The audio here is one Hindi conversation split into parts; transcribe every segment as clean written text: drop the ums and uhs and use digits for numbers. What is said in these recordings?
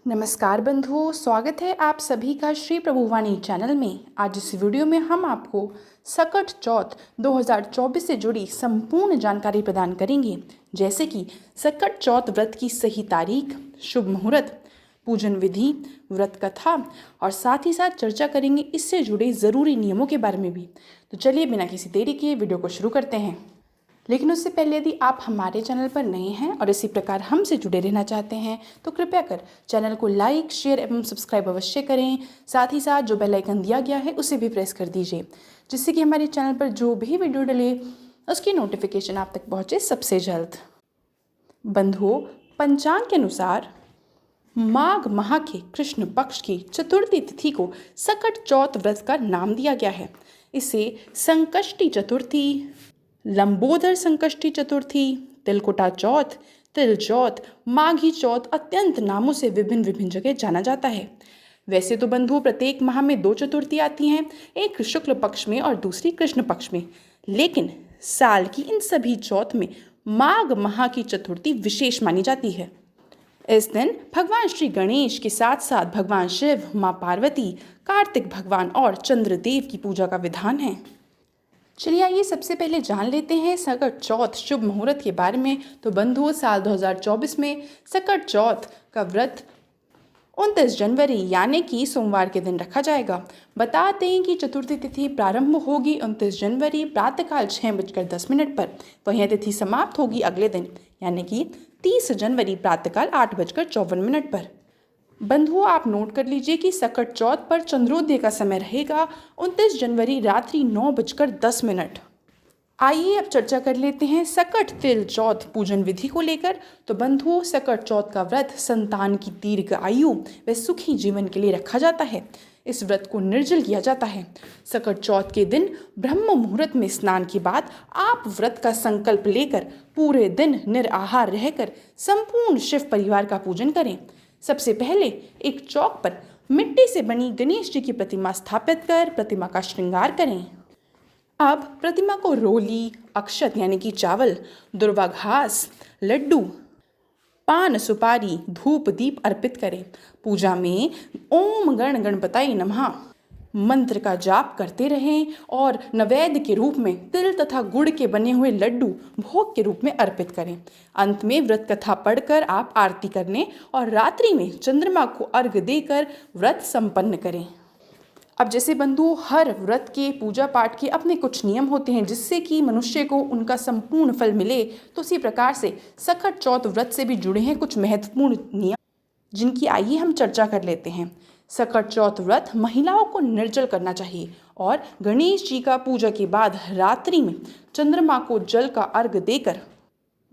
नमस्कार बंधुओं, स्वागत है आप सभी का श्री प्रभुवाणी चैनल में। आज इस वीडियो में हम आपको सकट चौथ 2024 से जुड़ी संपूर्ण जानकारी प्रदान करेंगे, जैसे कि सकट चौथ व्रत की सही तारीख, शुभ मुहूर्त, पूजन विधि, व्रत कथा और साथ ही साथ चर्चा करेंगे इससे जुड़े ज़रूरी नियमों के बारे में भी। तो चलिए बिना किसी देरी के वीडियो को शुरू करते हैं। लेकिन उससे पहले यदि आप हमारे चैनल पर नए हैं और इसी प्रकार हमसे जुड़े रहना चाहते हैं तो कृपया कर चैनल को लाइक, शेयर एवं सब्सक्राइब अवश्य करें। साथ ही साथ जो बेल आइकन दिया गया है उसे भी प्रेस कर दीजिए, जिससे कि हमारे चैनल पर जो भी वीडियो डले उसकी नोटिफिकेशन आप तक पहुँचे सबसे जल्द। बंधुओं, पंचांग के अनुसार माघ माह के कृष्ण पक्ष की चतुर्थी तिथि को सकट चौथ व्रत का नाम दिया गया है। इसे संकष्टी चतुर्थी, लंबोदर संकष्टी चतुर्थी, तिलकुटा चौथ, तिल चौथ, माघी चौथ अत्यंत नामों से विभिन्न जगह जाना जाता है। वैसे तो बंधुओं प्रत्येक माह में 2 चतुर्थी आती हैं, एक शुक्ल पक्ष में और दूसरी कृष्ण पक्ष में, लेकिन साल की इन सभी चौथ में माघ माह की चतुर्थी विशेष मानी जाती है। इस दिन भगवान श्री गणेश के साथ साथ भगवान शिव, माँ पार्वती, कार्तिक भगवान और चंद्रदेव की पूजा का विधान है। चलिए आइए सबसे पहले जान लेते हैं सकट चौथ शुभ मुहूर्त के बारे में। तो बंधुओं, साल 2024 में सकट चौथ का व्रत 29 जनवरी यानी कि सोमवार के दिन रखा जाएगा। बताते हैं कि चतुर्थी तिथि प्रारंभ होगी 29 जनवरी प्रातःकाल 6:10 पर। वहीं तिथि समाप्त होगी अगले दिन यानी कि 30 जनवरी प्रातःकाल 8:54 पर। बंधुओं, आप नोट कर लीजिए कि सकट चौथ पर चंद्रोदय का समय रहेगा 29 जनवरी रात्रि 9:10। आइए अब चर्चा कर लेते हैं सकट तिल चौथ पूजन विधि को लेकर। तो बंधुओं, सकट चौथ का व्रत संतान की दीर्घ आयु व सुखी जीवन के लिए रखा जाता है। इस व्रत को निर्जल किया जाता है। सकट चौथ के दिन ब्रह्म मुहूर्त में स्नान के बाद आप व्रत का संकल्प लेकर पूरे दिन निराहार रहकर संपूर्ण शिव परिवार का पूजन करें। सबसे पहले एक चौक पर मिट्टी से बनी गणेश जी की प्रतिमा स्थापित कर प्रतिमा का श्रृंगार करें। अब प्रतिमा को रोली, अक्षत यानी कि चावल, दुर्वा घास, लड्डू, पान, सुपारी, धूप, दीप अर्पित करें। पूजा में ओम गण गणपताय नमः मंत्र का जाप करते रहें और नैवेद्य के रूप में तिल तथा गुड़ के बने हुए लड्डू भोग के रूप में अर्पित करें। अंत में व्रत कथा पढ़कर आप आरती करने और रात्रि में चंद्रमा को अर्घ्य देकर व्रत संपन्न करें। अब जैसे बंधुओं, हर व्रत के पूजा पाठ के अपने कुछ नियम होते हैं जिससे कि मनुष्य को उनका संपूर्ण फल मिले, तो उसी प्रकार से सकट चौथ व्रत से भी जुड़े हैं कुछ महत्वपूर्ण नियम, जिनकी आइए हम चर्चा कर लेते हैं। सकट चौथ व्रत महिलाओं को निर्जल करना चाहिए और गणेश जी का पूजा के बाद रात्रि में चंद्रमा को जल का अर्घ्य देकर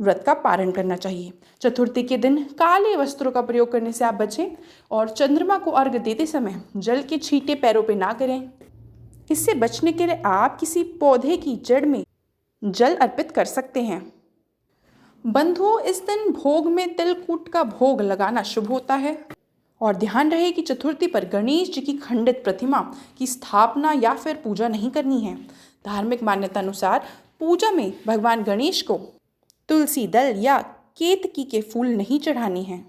व्रत का पारण करना चाहिए। चतुर्थी के दिन काले वस्त्रों का प्रयोग करने से आप बचें और चंद्रमा को अर्घ्य देते समय जल के छींटे पैरों पे ना करें। इससे बचने के लिए आप किसी पौधे की जड़ में जल अर्पित कर सकते हैं। बंधुओं, इस दिन भोग में तिलकूट का भोग लगाना शुभ होता है और ध्यान रहे कि चतुर्थी पर गणेश जी की खंडित प्रतिमा की स्थापना या फिर पूजा नहीं करनी है। धार्मिक मान्यता अनुसार पूजा में भगवान गणेश को तुलसी दल या केतकी के फूल नहीं चढ़ाने हैं।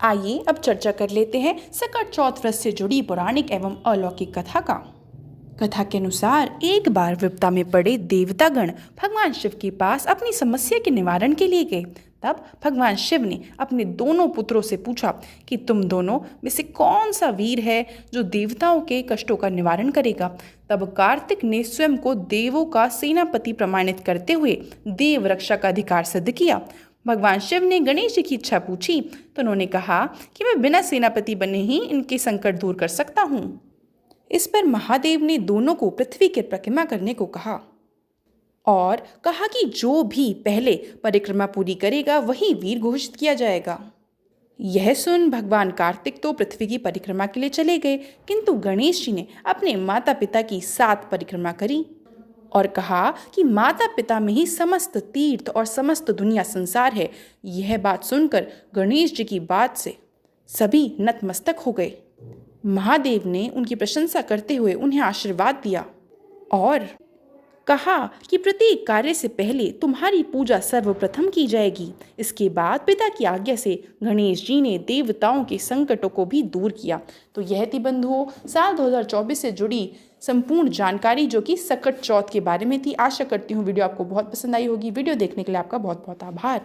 आइए अब चर्चा कर लेते हैं सकट चौथ व्रत से जुड़ी पौराणिक एवं अलौकिक कथा का। कथा के अनुसार एक बार विपदा में पड़े देवतागण भगवान शिव के पास अपनी समस्या के निवारण के लिए गए। तब भगवान शिव ने अपने दोनों पुत्रों से पूछा कि तुम दोनों में से कौन सा वीर है जो देवताओं के कष्टों का निवारण करेगा। तब कार्तिक ने स्वयं को देवों का सेनापति प्रमाणित करते हुए देव रक्षा का अधिकार सिद्ध किया। भगवान शिव ने गणेश जी की इच्छा पूछी तो उन्होंने कहा कि मैं बिना सेनापति बने ही इनके संकट दूर कर सकता हूँ। इस पर महादेव ने दोनों को पृथ्वी की परिक्रमा करने को कहा और कहा कि जो भी पहले परिक्रमा पूरी करेगा वही वीर घोषित किया जाएगा। यह सुन भगवान कार्तिक तो पृथ्वी की परिक्रमा के लिए चले गए, किंतु गणेश जी ने अपने माता पिता की 7 परिक्रमा करी और कहा कि माता पिता में ही समस्त तीर्थ और समस्त दुनिया संसार है। यह बात सुनकर गणेश जी की बात से सभी नतमस्तक हो गए। महादेव ने उनकी प्रशंसा करते हुए उन्हें आशीर्वाद दिया और कहा कि प्रत्येक कार्य से पहले तुम्हारी पूजा सर्वप्रथम की जाएगी। इसके बाद पिता की आज्ञा से गणेश जी ने देवताओं के संकटों को भी दूर किया। तो यह थी बंधुओं साल 2024 से जुड़ी संपूर्ण जानकारी जो कि सकट चौथ के बारे में थी। आशा करती हूँ वीडियो आपको बहुत पसंद आई होगी। वीडियो देखने के लिए आपका बहुत बहुत आभार।